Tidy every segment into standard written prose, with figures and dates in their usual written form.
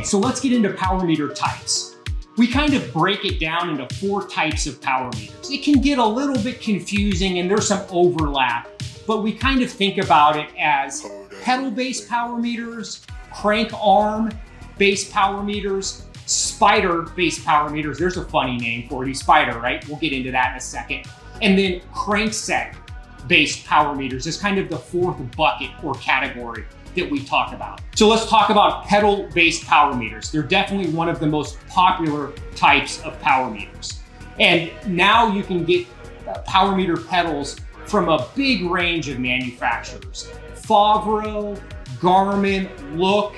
so let's get into power meter types. We kind of break it down into 4 types of power meters. It can get a little bit confusing and there's some overlap, but we kind of think about it as pedal-based power meters, crank arm-based power meters, spider-based power meters. There's a funny name for it, spider, right? We'll get into that in a second. And then crankset-based power meters is kind of the 4th bucket or category that we talk about. So let's talk about pedal-based power meters. They're definitely one of the most popular types of power meters. And now you can get power meter pedals from a big range of manufacturers. Favro, Garmin, Look,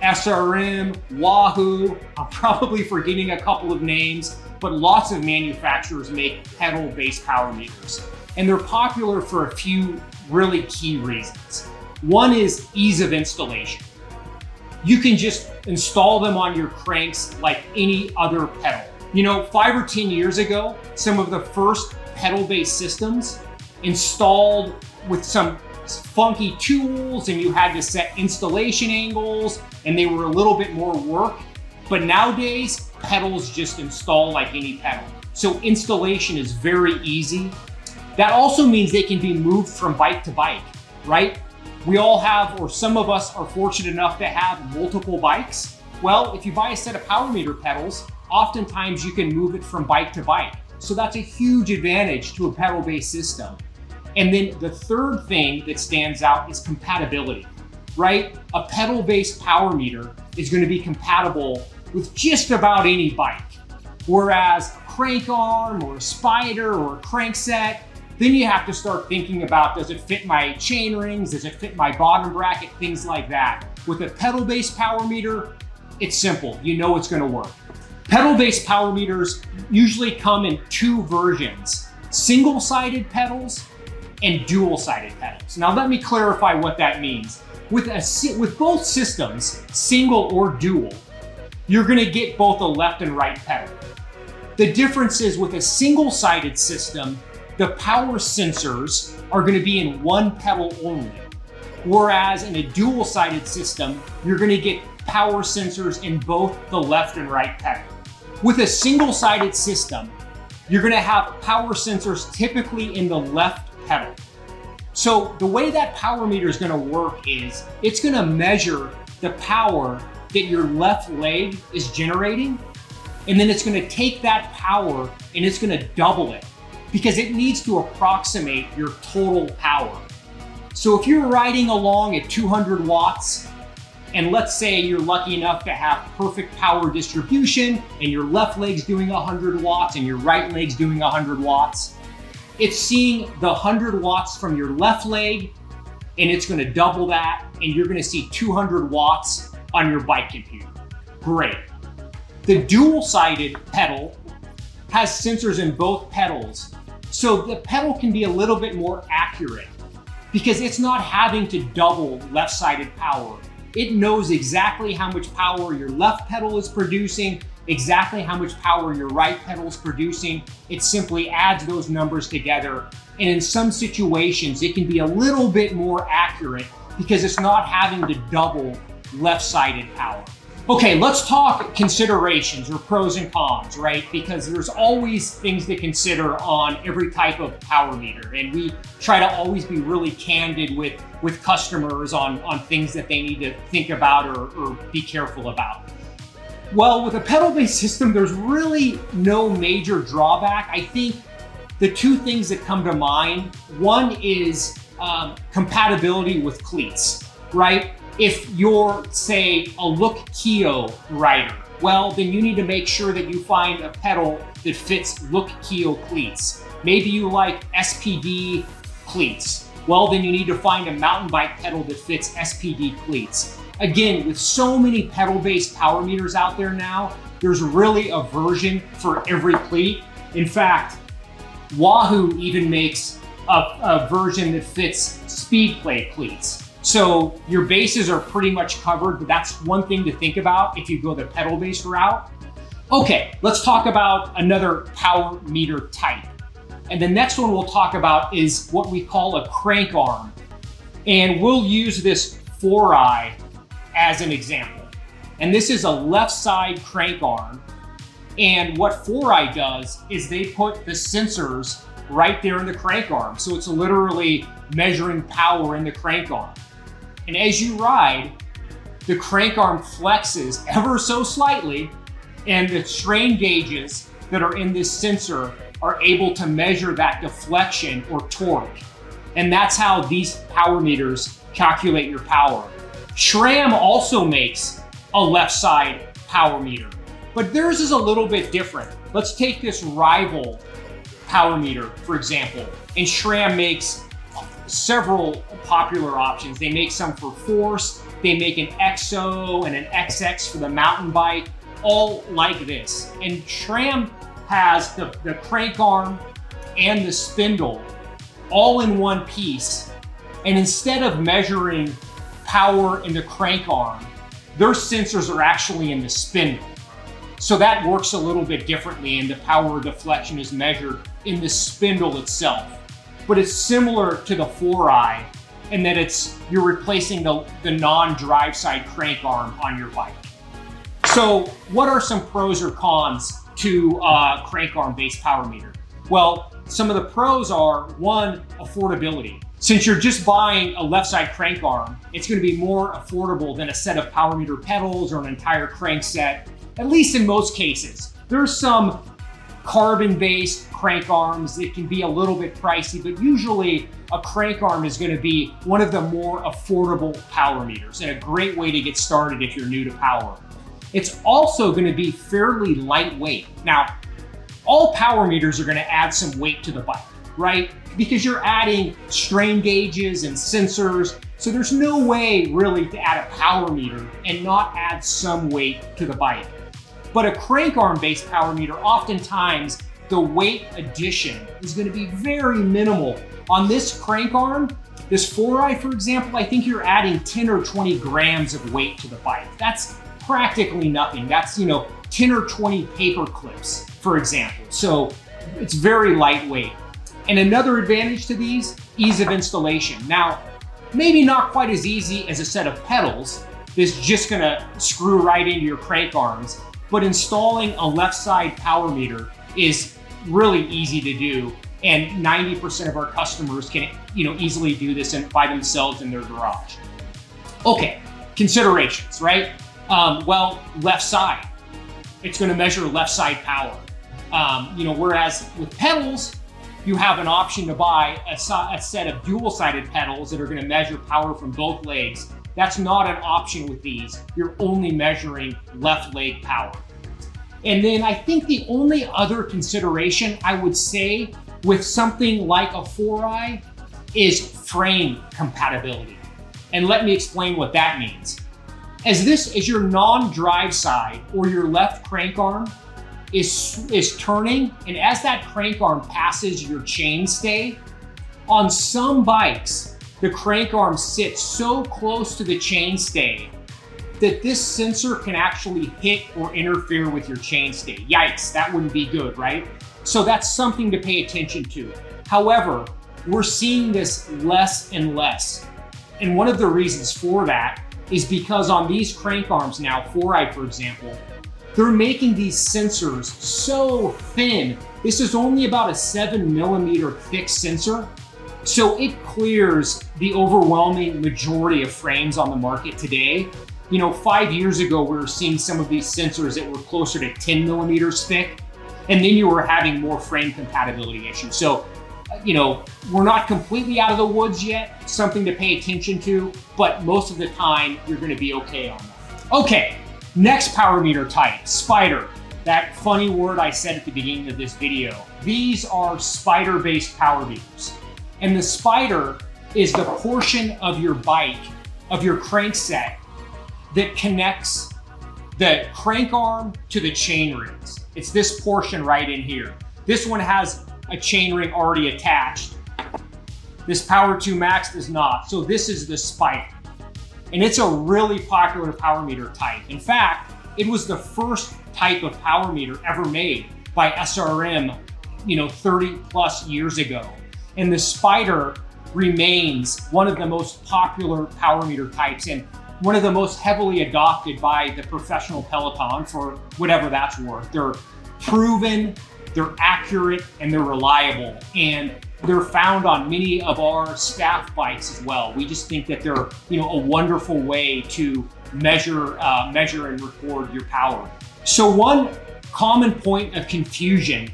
SRM, Wahoo. I'm probably forgetting a couple of names, but lots of manufacturers make pedal-based power meters. And they're popular for a few really key reasons. One is ease of installation. You can just install them on your cranks like any other pedal. You know, 5 or 10 years ago, some of the first pedal-based systems installed with some funky tools, and you had to set installation angles, and they were a little bit more work. But nowadays, pedals just install like any pedal. So installation is very easy. That also means they can be moved from bike to bike, right? We all have, or some of us are fortunate enough to have multiple bikes. Well, if you buy a set of power meter pedals, oftentimes you can move it from bike to bike. So that's a huge advantage to a pedal-based system. And then the third thing that stands out is compatibility, right? A pedal-based power meter is going to be compatible with just about any bike. Whereas a crank arm or a spider or a crankset, then you have to start thinking about, does it fit my chain rings? Does it fit my bottom bracket? Things like that. With a pedal-based power meter, it's simple. You know it's going to work. Pedal-based power meters usually come in 2 versions, single-sided pedals and dual-sided pedals. Now let me clarify what that means. With both systems, single or dual, you're going to get both a left and right pedal. The difference is with a single-sided system, the power sensors are going to be in one pedal only. Whereas in a dual-sided system, you're going to get power sensors in both the left and right pedal. With a single-sided system, you're going to have power sensors typically in the left pedal. So the way that power meter is going to work is it's going to measure the power that your left leg is generating, and then it's going to take that power and it's going to double it, because it needs to approximate your total power. So if you're riding along at 200 watts, and let's say you're lucky enough to have perfect power distribution, and your left leg's doing 100 watts and your right leg's doing 100 watts, it's seeing the 100 watts from your left leg, and it's gonna double that, and you're gonna see 200 watts on your bike computer. Great. The dual-sided pedal has sensors in both pedals, so the pedal can be a little bit more accurate because it's not having to double left-sided power. It knows exactly how much power your left pedal is producing, exactly how much power your right pedal is producing. It simply adds those numbers together. And in some situations, it can be a little bit more accurate because it's not having to double left-sided power. Okay, let's talk considerations or pros and cons, right? Because there's always things to consider on every type of power meter. And we try to always be really candid with customers on things that they need to think about or be careful about. Well, with a pedal-based system, there's really no major drawback. I think the 2 things that come to mind, one is compatibility with cleats, right? If you're, say, a Look Keo rider, well, then you need to make sure that you find a pedal that fits Look Keo cleats. Maybe you like SPD cleats. Well, then you need to find a mountain bike pedal that fits SPD cleats. Again, with so many pedal-based power meters out there now, there's really a version for every cleat. In fact, Wahoo even makes a version that fits speed play cleats. So your bases are pretty much covered, but that's one thing to think about if you go the pedal-based route. Okay, let's talk about another power meter type. And the next one we'll talk about is what we call a crank arm. And we'll use this 4i as an example. And this is a left side crank arm. And what 4i does is they put the sensors right there in the crank arm. So it's literally measuring power in the crank arm. And as you ride, the crank arm flexes ever so slightly, and the strain gauges that are in this sensor are able to measure that deflection or torque. And that's how these power meters calculate your power. SRAM also makes a left side power meter, but theirs is a little bit different. Let's take this rival power meter, for example, and SRAM makes several popular options. They make some for force, they make an XO and an XX for the mountain bike, all like this. And SRAM has the crank arm and the spindle all in one piece. And instead of measuring power in the crank arm, their sensors are actually in the spindle. So that works a little bit differently, and the power deflection is measured in the spindle itself. But it's similar to the 4i in that you're replacing the non-drive side crank arm on your bike. So what are some pros or cons to crank arm based power meter? Well, some of the pros are, one, affordability. Since you're just buying a left side crank arm, it's going to be more affordable than a set of power meter pedals or an entire crank set, at least in most cases. There's some carbon-based crank arms that can be a little bit pricey, but usually a crank arm is going to be one of the more affordable power meters and a great way to get started if you're new to power. It's also going to be fairly lightweight. Now, all power meters are going to add some weight to the bike, right? Because you're adding strain gauges and sensors. So there's no way really to add a power meter and not add some weight to the bike. But a crank arm based power meter, oftentimes the weight addition is going to be very minimal. On this crank arm, this 4i, for example, I think you're adding 10 or 20 grams of weight to the bike. That's practically nothing. That's, 10 or 20 paper clips, for example. So it's very lightweight. And another advantage to these, ease of installation. Now, maybe not quite as easy as a set of pedals that's just gonna screw right into your crank arms, but installing a left side power meter is really easy to do. And 90% of our customers can, easily do this by themselves in their garage. Okay, considerations, right? Well, left side, it's gonna measure left side power. Whereas with pedals, you have an option to buy a set of dual-sided pedals that are gonna measure power from both legs. That's not an option with these. You're only measuring left leg power. And then I think the only other consideration I would say with something like a 4i is frame compatibility. And let me explain what that means. As your non-drive side or your left crank arm is turning, and as that crank arm passes your chainstay, on some bikes, the crank arm sits so close to the chainstay that this sensor can actually hit or interfere with your chainstay. Yikes, that wouldn't be good, right? So that's something to pay attention to. However, we're seeing this less and less. And one of the reasons for that is because on these crank arms now, 4i for example, they're making these sensors so thin. This is only about a 7mm thick sensor. So it clears the overwhelming majority of frames on the market today. 5 years ago, we were seeing some of these sensors that were closer to 10mm thick, and then you were having more frame compatibility issues. So, we're not completely out of the woods yet, something to pay attention to, but most of the time, you're gonna be okay on that. Okay, next power meter type, spider. That funny word I said at the beginning of this video. These are spider-based power meters. And the spider is the portion of your bike, of your crankset, that connects the crank arm to the chain rings. It's this portion right in here. This one has a chain ring already attached. This Power 2 Max does not. So this is the spider. And it's a really popular power meter type. In fact, it was the first type of power meter ever made by SRM, 30 plus years ago. And the spider remains one of the most popular power meter types. And one of the most heavily adopted by the professional peloton for whatever that's worth. They're proven, they're accurate, and they're reliable. And they're found on many of our staff bikes as well. We just think that they're, a wonderful way to measure and record your power. So one common point of confusion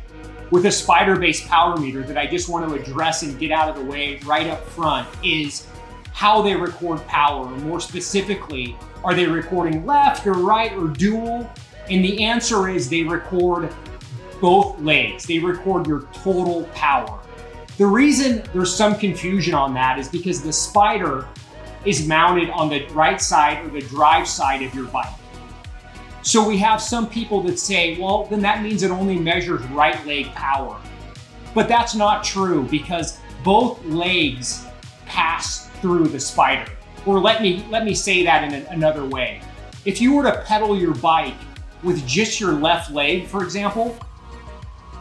with a spider-based power meter that I just want to address and get out of the way right up front is how they record power. More specifically, are they recording left or right or dual? And the answer is they record both legs. They record your total power. The reason there's some confusion on that is because the spider is mounted on the right side or the drive side of your bike. So we have some people that say, well, then that means it only measures right leg power. But that's not true because both legs pass through the spider. Or let me say that in another way. If you were to pedal your bike with just your left leg, for example,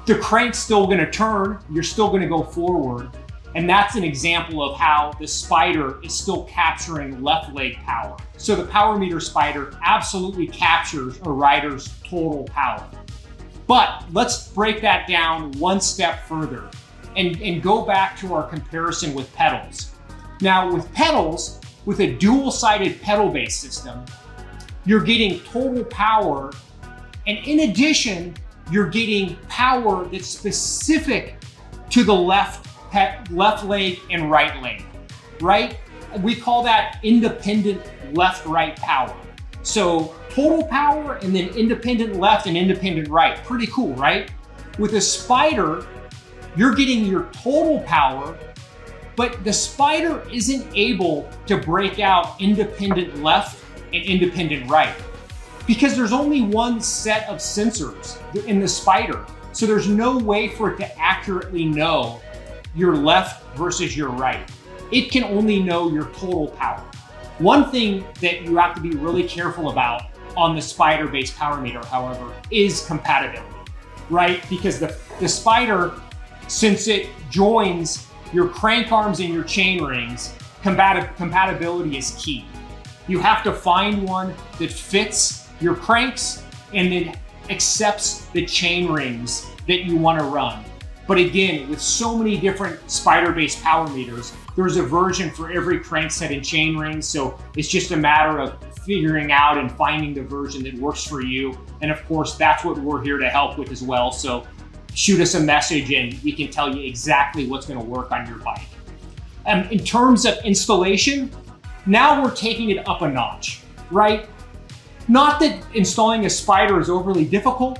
the crank's still gonna turn, you're still gonna go forward. And that's an example of how the spider is still capturing left leg power. So the power meter spider absolutely captures a rider's total power. But let's break that down one step further and go back to our comparison with pedals. Now with pedals, with a dual-sided pedal-based system, you're getting total power, and in addition, you're getting power that's specific to the left leg and right leg, right? We call that independent left-right power. So total power and then independent left and independent right. Pretty cool, right? With a spider, you're getting your total power, but the spider isn't able to break out independent left and independent right because there's only one set of sensors in the spider. So there's no way for it to accurately know your left versus your right. It can only know your total power. One thing that you have to be really careful about on the spider-based power meter, however, is compatibility, right? Because the spider, since it joins your crank arms and your chain rings, compatibility is key. You have to find one that fits your cranks and then accepts the chain rings that you want to run. But again, with so many different spider-based power meters, there's a version for every crankset and chain ring. So it's just a matter of figuring out and finding the version that works for you. And of course, that's what we're here to help with as well. So shoot us a message and we can tell you exactly what's going to work on your bike. In terms of installation, now we're taking it up a notch, right? Not that installing a spider is overly difficult,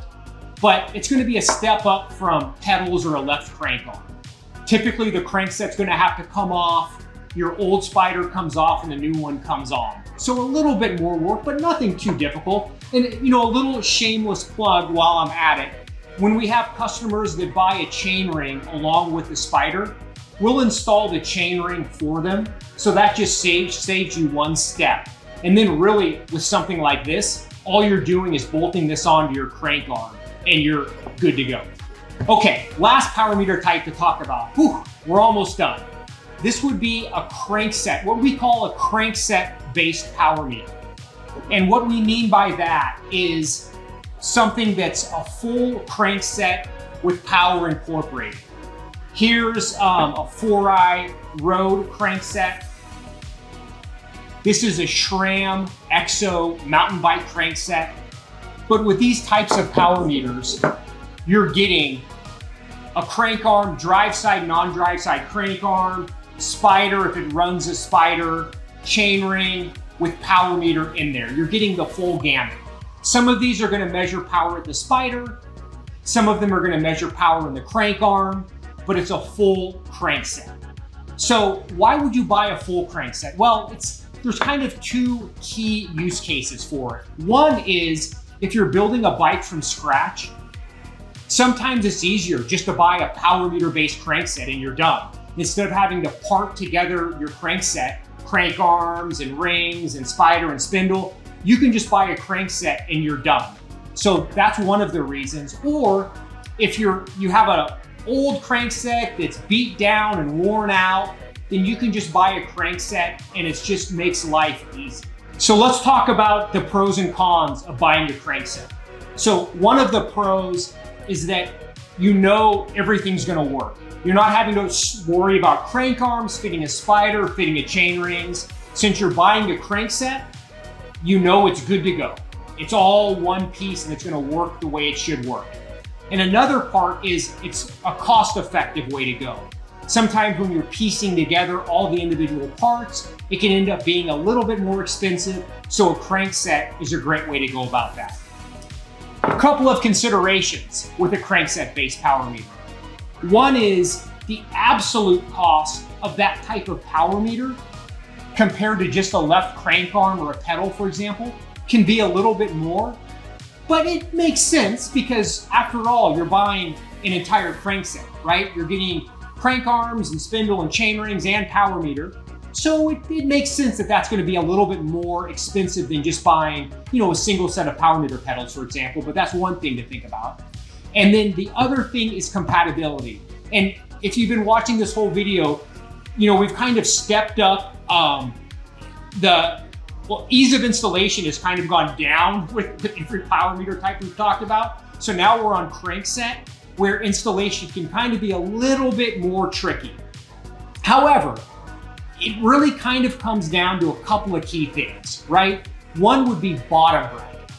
but it's going to be a step up from pedals or a left crank arm. Typically, the crankset's going to have to come off, your old spider comes off, and the new one comes on. So a little bit more work, but nothing too difficult. And a little shameless plug while I'm at it. When we have customers that buy a chain ring along with the spider, we'll install the chain ring for them. So that just saves you one step. And then really, with something like this, all you're doing is bolting this onto your crank arm and you're good to go. Okay, last power meter type to talk about. Whew, we're almost done. This would be a crankset, what we call a crankset-based power meter. And what we mean by that is something that's a full crankset with power incorporated. Here's a 4i road crankset. This is a SRAM EXO mountain bike crankset. But with these types of power meters, you're getting a crank arm, drive side, non-drive side crank arm, spider if it runs a spider, chain ring with power meter in there. You're getting the full gamut. Some of these are going to measure power at the spider. Some of them are going to measure power in the crank arm, but it's a full crankset. So why would you buy a full crankset? Well, there's kind of two key use cases for it. One is if you're building a bike from scratch, sometimes it's easier just to buy a power meter based crankset and you're done. Instead of having to part together your crankset, crank arms and rings and spider and spindle, you can just buy a crankset and you're done. So that's one of the reasons. Or if you have an old crankset that's beat down and worn out, then you can just buy a crankset and it just makes life easy. So let's talk about the pros and cons of buying a crankset. So one of the pros is that you know everything's gonna work. You're not having to worry about crank arms, fitting a spider, fitting a chain rings. Since you're buying a crankset, you know it's good to go. It's all one piece and it's gonna work the way it should work. And another part is it's a cost-effective way to go. Sometimes when you're piecing together all the individual parts, it can end up being a little bit more expensive, so a crankset is a great way to go about that. A couple of considerations with a crankset-based power meter. One is the absolute cost of that type of power meter compared to just a left crank arm or a pedal, for example, can be a little bit more, but it makes sense because after all, you're buying an entire crankset, right? You're getting crank arms and spindle and chain rings and power meter. So it makes sense that that's going to be a little bit more expensive than just buying, a single set of power meter pedals, for example, but that's one thing to think about. And then the other thing is compatibility. And if you've been watching this whole video, we've kind of stepped up ease of installation has kind of gone down with the different power meter type we've talked about. So now we're on crankset, where installation can kind of be a little bit more tricky. However, it really kind of comes down to a couple of key things, right? One would be bottom bracket.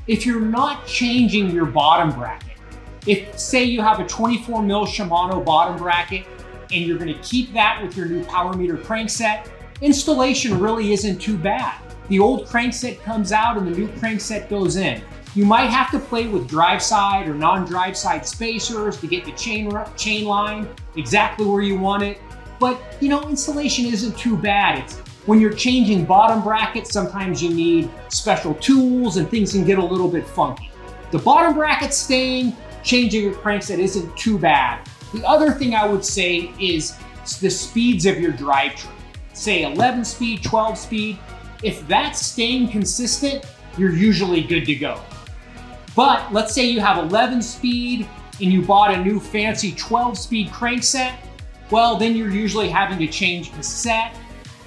If you're not changing your bottom bracket, if say you have a 24 mil Shimano bottom bracket and you're gonna keep that with your new power meter crankset, installation really isn't too bad. The old crankset comes out and the new crankset goes in. You might have to play with drive side or non-drive side spacers to get the chain line exactly where you want it. But installation isn't too bad. It's when you're changing bottom brackets, sometimes you need special tools and things can get a little bit funky. The bottom bracket staying, changing your crankset isn't too bad. The other thing I would say is the speeds of your drivetrain. Say 11 speed, 12 speed. If that's staying consistent, you're usually good to go. But let's say you have 11 speed and you bought a new fancy 12 speed crankset, well, then you're usually having to change cassette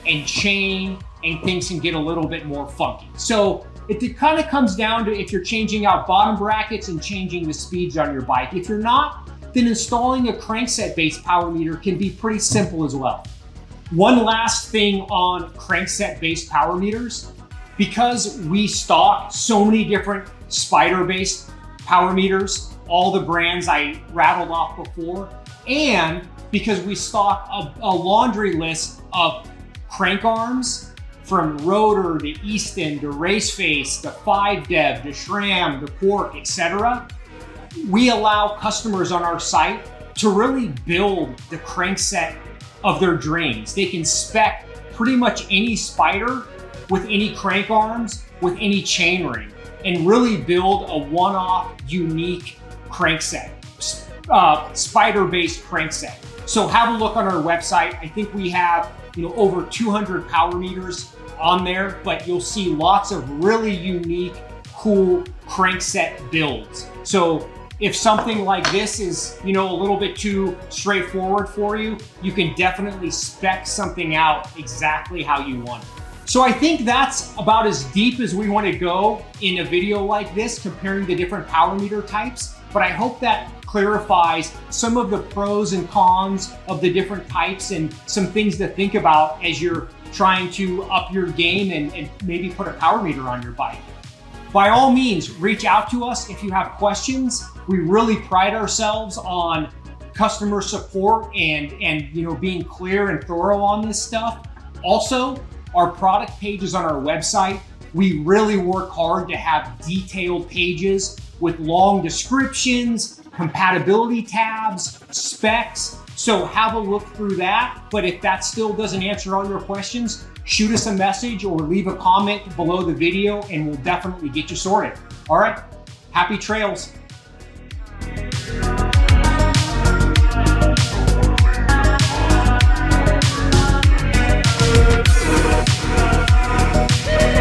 and chain and things can get a little bit more funky. So it kind of comes down to if you're changing out bottom brackets and changing the speeds on your bike. If you're not, then installing a crankset-based power meter can be pretty simple as well. One last thing on crankset-based power meters, because we stock so many different spider-based power meters, all the brands I rattled off before, and because we stock a laundry list of crank arms from Rotor to Easton to Raceface to 5Dev to SRAM to Quark, etc. We allow customers on our site to really build the crankset of their dreams. They can spec pretty much any spider with any crank arms, with any chain ring, and really build a one-off, unique crankset, spider-based crankset. So have a look on our website. I think we have over 200 power meters on there, but you'll see lots of really unique, cool crankset builds. So if something like this is, a little bit too straightforward for you, you can definitely spec something out exactly how you want it. So I think that's about as deep as we want to go in a video like this, comparing the different power meter types. But I hope that clarifies some of the pros and cons of the different types and some things to think about as you're trying to up your game and maybe put a power meter on your bike. By all means, reach out to us if you have questions. We really pride ourselves on customer support and being clear and thorough on this stuff. Also, our product pages on our website, we really work hard to have detailed pages with long descriptions, compatibility tabs, specs. So have a look through that. But if that still doesn't answer all your questions, shoot us a message or leave a comment below the video and we'll definitely get you sorted. All right, happy trails.